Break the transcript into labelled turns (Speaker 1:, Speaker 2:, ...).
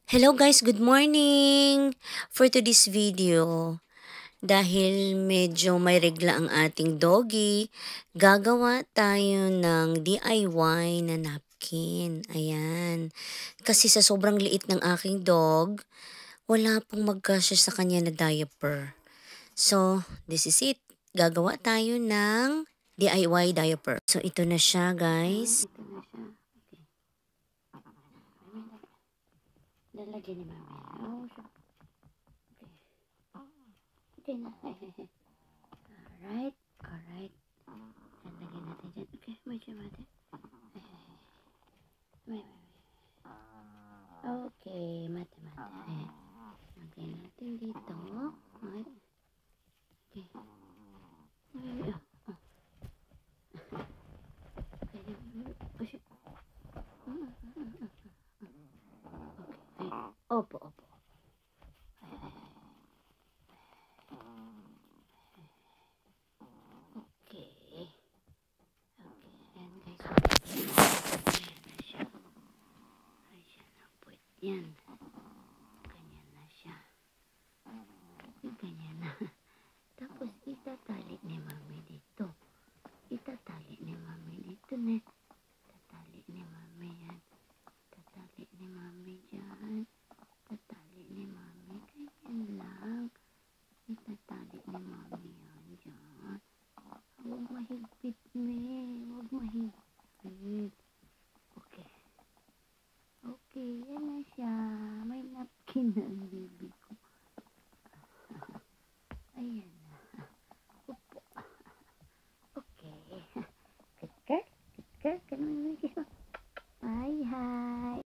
Speaker 1: Hello guys, good morning! For today's video, dahil medyo may regla ang ating doggy, gagawa tayo ng DIY na napkin. Ayan. Kasi sa sobrang liit ng aking dog, wala pong magkasya sa kanya na diaper. So, this is it. Gagawa tayo ng DIY diaper. So, ito na siya guys.
Speaker 2: Ito na siya. Okay. Lalagyan ni Mami. Oh, siya. Okay. Okay na. Alright. Alright. Lalagyan natin dyan. Okay. May siya mati. May. Okay. Mati. Lagyan natin dito. Alright. Okay. Okay. Opo. Okay. Ayan guys. Ayan na siya. Ay siya na po. Yan. Ganyan na siya. Ganyan na. Tapos itatali ni Mami dito. Itatali ni Mami dito na. Tatali ni Mami yan. Tatali ni Mami dyan. Tatali ni Mami. Ganyan lang. Itatali ni Mami yan dyan. Huwag mahigpit, me. Huwag mahigpit. Okay. Okay, yan na siya. May napkin na